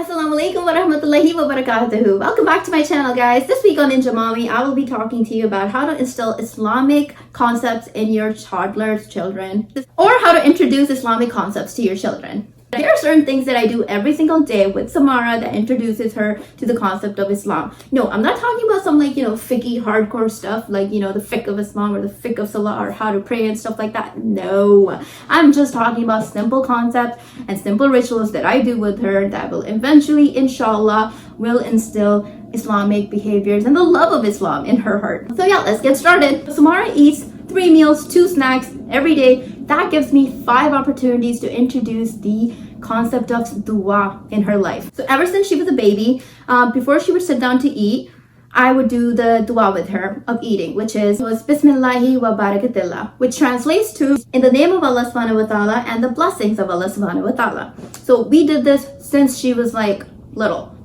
Assalamu alaikum wa rahmatullahi wa barakatuhu. Welcome back to my channel, guys. This week on Ninja Mommy, I will be talking to you about how to instill Islamic concepts in your toddlers' children, or how to introduce Islamic concepts to your children. There are certain things that I do every single day with Samara that introduces her to the concept of Islam. No, I'm not talking about some fiqhy hardcore stuff like, the fiqh of Islam or the fiqh of Salah or how to pray and stuff like that. No, I'm just talking about simple concepts and simple rituals that I do with her that will eventually, inshallah, will instill Islamic behaviors and the love of Islam in her heart. So yeah, let's get started. Samara eats 3 meals, 2 snacks every day. That gives me 5 opportunities to introduce the concept of dua in her life. So ever since she was a baby, before she would sit down to eat, I would do the dua with her of eating, which was Bismillahi wa barakatillah, which translates to in the name of Allah subhanahu wa ta'ala and the blessings of Allah subhanahu wa ta'ala. So we did this since she was little.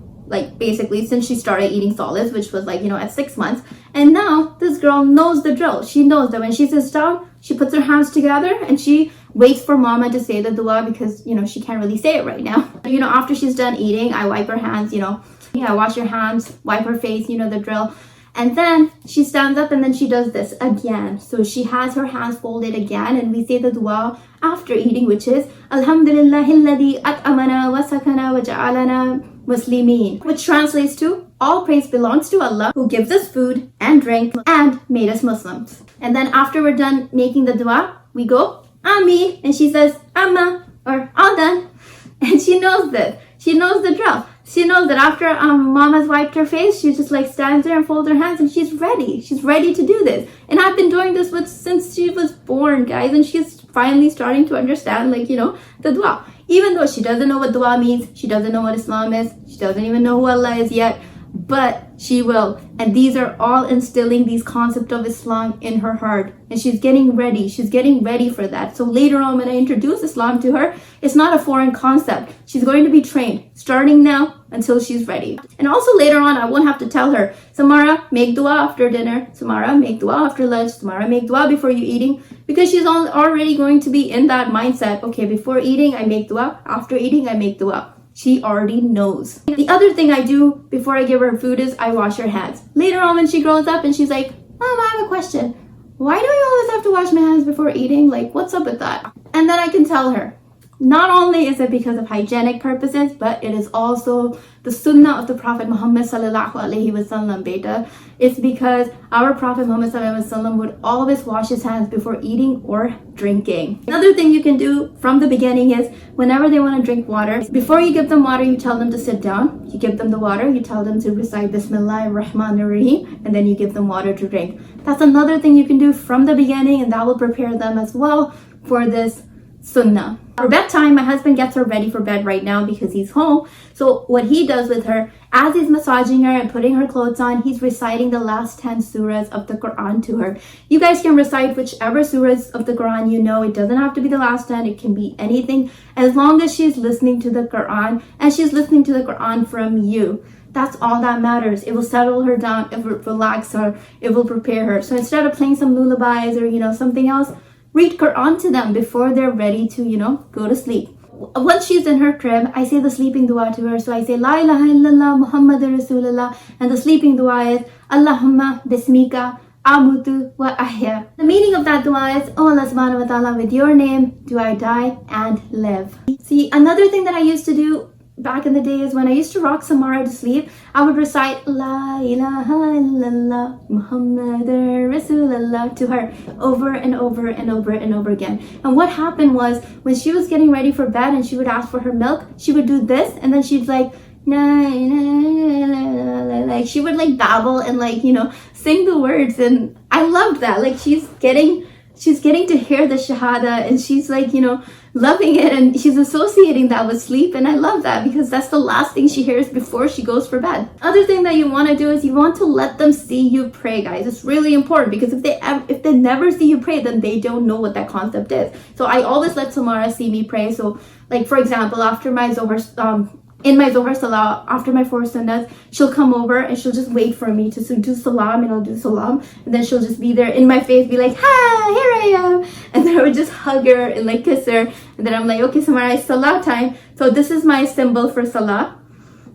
Basically since she started eating solids, which was at 6 months. And now this girl knows the drill. She knows that when she sits down, she puts her hands together and she waits for mama to say the dua because she can't really say it right now. After she's done eating, I wipe her hands, wash your hands, wipe her face, the drill. And then she stands up and then she does this again. So she has her hands folded again and we say the dua after eating, which is Alhamdulillahilladhi at'amana wa sakana wa ja'alana Muslimin, which translates to all praise belongs to Allah who gives us food and drink and made us Muslims. And then after we're done making the dua, we go Ami, and she says Amma or all done. And she knows this. She knows the drill. She knows that after mama's wiped her face, she just stands there and folds her hands and she's ready. She's ready to do this. And I've been doing this since she was born, guys, and she's finally starting to understand the dua. Even though she doesn't know what dua means, she doesn't know what Islam is, she doesn't even know who Allah is yet, but she will. And these are all instilling these concepts of Islam in her heart. And she's getting ready. She's getting ready for that. So later on when I introduce Islam to her, it's not a foreign concept. She's going to be trained starting now until she's ready. And also later on, I won't have to tell her, Samara, make dua after dinner. Samara, make dua after lunch. Samara, make dua before you eating. Because she's already going to be in that mindset. Okay, before eating, I make dua. After eating, I make dua. She already knows. The other thing I do before I give her food is I wash her hands. Later on when she grows up and she's like, Mom, I have a question. Why do I always have to wash my hands before eating? What's up with that? And then I can tell her, not only is it because of hygienic purposes, but it is also the sunnah of the Prophet Muhammad sallallahu alaihi wasallam, beta. It's because our Prophet Muhammad sallallahu alaihi wasallam would always wash his hands before eating or drinking. Another thing you can do from the beginning is whenever they want to drink water, before you give them water, you tell them to sit down. You give them the water, you tell them to recite Bismillahir Rahmanir Rahim, and then you give them water to drink. That's another thing you can do from the beginning, and that will prepare them as well for this sunnah. For bedtime, my husband gets her ready for bed right now because he's home. So what he does with her, as he's massaging her and putting her clothes on, he's reciting the last 10 surahs of the Quran to her. You guys can recite whichever surahs of the Quran you know. It doesn't have to be the last 10. It can be anything as long as she's listening to the Quran and she's listening to the Quran from you. That's all that matters. It will settle her down. It will relax her. It will prepare her. So instead of playing some lullabies or, something else, read Quran to them before they're ready to, go to sleep. Once she's in her crib, I say the sleeping dua to her. So I say, La ilaha illallah Muhammadur Rasulullah. And the sleeping dua is, Allahumma bismika amutu wa ahya. The meaning of that dua is, Oh Allah subhanahu wa ta'ala, with your name do I die and live. See, another thing that I used to do back in the day is when I used to rock Samara to sleep, I would recite La ilaha illallah Muhammadur Rasulullah to her over and over and over and over again. And what happened was when she was getting ready for bed and she would ask for her milk, she would do this and then she'd she would babble and sing the words, and I loved that. She's getting to hear the shahada and she's loving it, and she's associating that with sleep, and I love that because that's the last thing she hears before she goes for bed. Other thing that you want to do is you want to let them see you pray, guys. It's really important because if they never see you pray, then they don't know what that concept is. So I always let Samara see me pray. So for example, after my Zohar in my Zohar Salah, after my 4 sunnahs, she'll come over and she'll just wait for me to do salam, and I'll do salam, and then she'll just be there in my face, be like, hi, here I am, and then I would just hug her and kiss her, and then I'm like, okay, Samara, it's salah time. So this is my symbol for salah.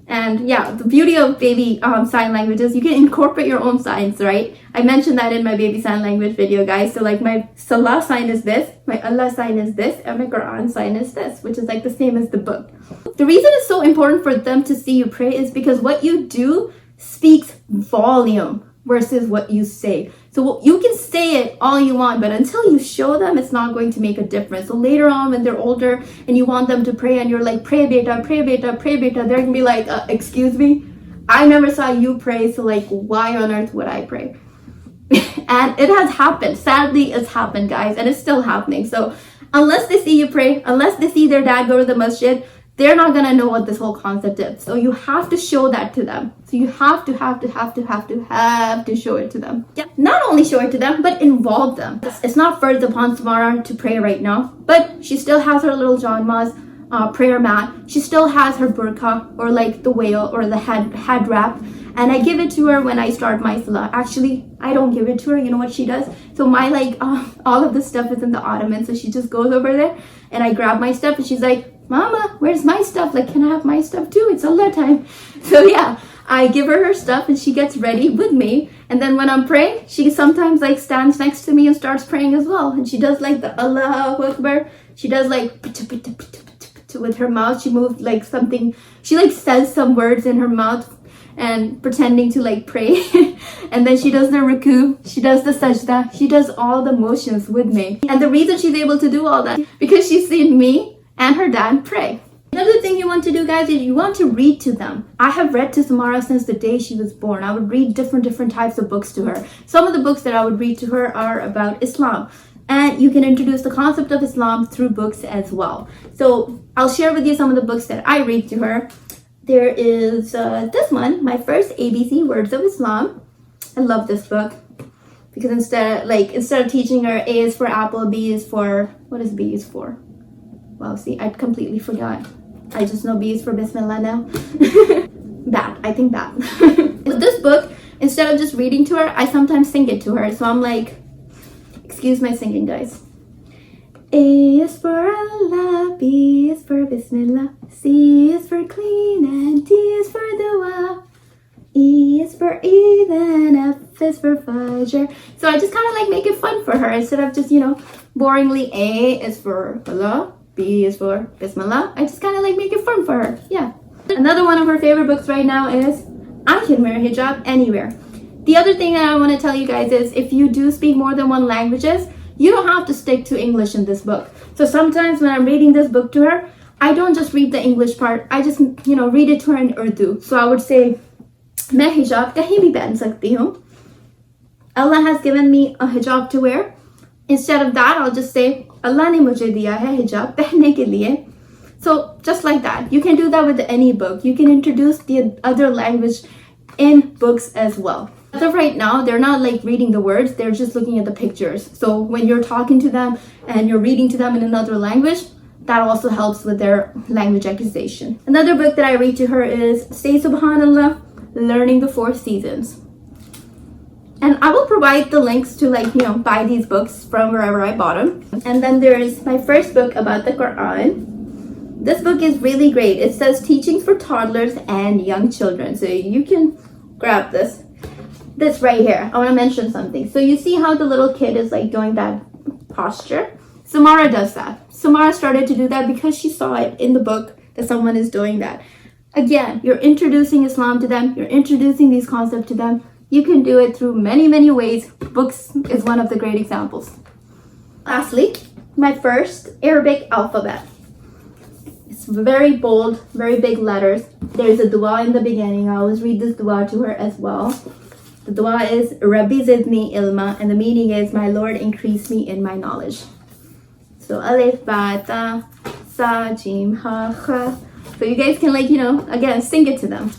And yeah, the beauty of baby sign languages, you can incorporate your own signs, right? I mentioned that in my baby sign language video, guys. So like my Salah sign is this, my Allah sign is this, and my Quran sign is this, which is like the same as the book. The reason it's so important for them to see you pray is because what you do speaks volume versus what you say. So you can say it all you want, but until you show them, it's not going to make a difference. So later on, when they're older and you want them to pray and you're like, pray beta, pray beta, pray beta, they're gonna be like, excuse me, I never saw you pray, so like, why on earth would I pray? And it has happened. Sadly, it's happened, guys, and it's still happening. So unless they see you pray, unless they see their dad go to the masjid, they're not gonna know what this whole concept is. So you have to show that to them. So you have to show it to them. Yeah, not only show it to them, but involve them. It's not first upon Samara to pray right now, but she still has her little Janma's prayer mat. She still has her burqa, or like the veil, or the head wrap. And I give it to her when I start my salah. Actually, I don't give it to her. You know what she does? So my all of the stuff is in the ottoman. So she just goes over there and I grab my stuff and she's like, Mama, where's my stuff? Like, can I have my stuff too? It's Allah time. So yeah, I give her her stuff and she gets ready with me. And then when I'm praying, she sometimes like stands next to me and starts praying as well. And she does like the Allahu Akbar. She does like with her mouth. She moves like something. She like says some words in her mouth and pretending to like pray. And then she does the ruku, she does the sajda, she does all the motions with me. And the reason she's able to do all that, because she's seen me and her dad pray. Another thing you want to do, guys, is you want to read to them. I have read to Samara since the day she was born. I would read different types of books to her. Some of the books that I would read to her are about Islam. And you can introduce the concept of Islam through books as well. So I'll share with you some of the books that I read to her. There is this one, My First ABC Words of Islam. I love this book because instead of teaching her A is for apple, B is for, what is B is for? Wow, see, I completely forgot. I just know B is for Bismillah now. Bat, I think bat. With this book, instead of just reading to her, I sometimes sing it to her. So I'm like, excuse my singing, guys. A is for Allah, B is for Bismillah, C is for clean, and D is for dua. E is for Eid, and F is for Fajr. So I just kind of like make it fun for her instead of just, boringly A is for Allah, B is for Bismillah. I just kind of like make it fun for her. Yeah. Another one of her favorite books right now is I Can Wear Hijab Anywhere. The other thing that I want to tell you guys is if you do speak more than one languages, you don't have to stick to English in this book. So sometimes when I'm reading this book to her, I don't just read the English part. I just, read it to her in Urdu. So I would say, मैं hijab कहीं भी पहन सकती हूँ. Allah has given me a hijab to wear. Instead of that, I'll just say, Allah ने मुझे दिया है hijab पहनने के लिए. So just like that. You can do that with any book. You can introduce the other language in books as well. As of right now, they're not like reading the words, they're just looking at the pictures. So when you're talking to them and you're reading to them in another language, that also helps with their language acquisition. Another book that I read to her is Say Subhanallah, Learning the Four Seasons. And I will provide the links to buy these books from wherever I bought them. And then there is my first book about the Quran. This book is really great. It says teachings for toddlers and young children. So you can grab this. This right here, I want to mention something. So you see how the little kid is like doing that posture? Samara does that. Samara started to do that because she saw it in the book that someone is doing that. Again, you're introducing Islam to them. You're introducing these concepts to them. You can do it through many ways. Books is one of the great examples. Lastly, my first Arabic alphabet. It's very bold, very big letters. There's a dua in the beginning. I always read this dua to her as well. The dua is Rabbi Zidni Ilma, and the meaning is, my Lord, increase me in my knowledge. So Alif, Ba, Ta, Sa, Jim, Ha, Kha. So you guys can again, sing it to them.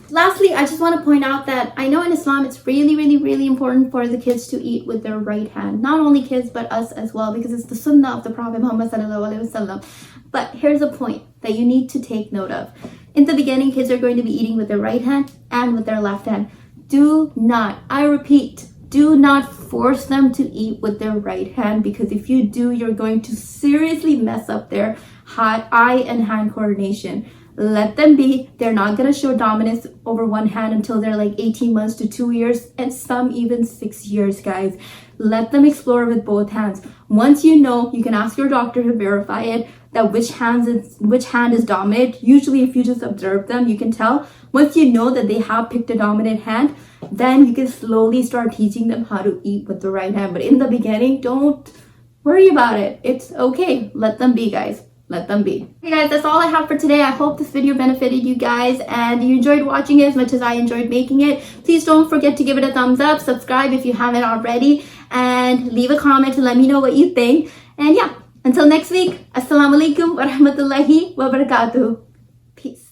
Lastly, I just want to point out that I know in Islam it's really important for the kids to eat with their right hand. Not only kids, but us as well, because it's the sunnah of the Prophet Muhammad sallallahu alaihi wasallam. But here's a point that you need to take note of. In the beginning, kids are going to be eating with their right hand and with their left hand. Do not, I repeat, do not force them to eat with their right hand, because if you do, you're going to seriously mess up their eye and hand coordination. Let them be. They're not going to show dominance over one hand until they're like 18 months to 2 years, and some even 6 years, guys. Let them explore with both hands. Once you know, you can ask your doctor to verify it, that which hand is dominant. Usually if you just observe them, you can tell. Once you know that they have picked a dominant hand, then you can slowly start teaching them how to eat with the right hand. But in the beginning, don't worry about it. It's okay. Let them be, guys. Let them be. Hey guys, that's all I have for today. I hope this video benefited you guys and you enjoyed watching it as much as I enjoyed making it. Please don't forget to give it a thumbs up, subscribe if you haven't already, and leave a comment to let me know what you think. And yeah, until next week, Assalamu alaikum wa rahmatullahi wa barakatuh. Peace.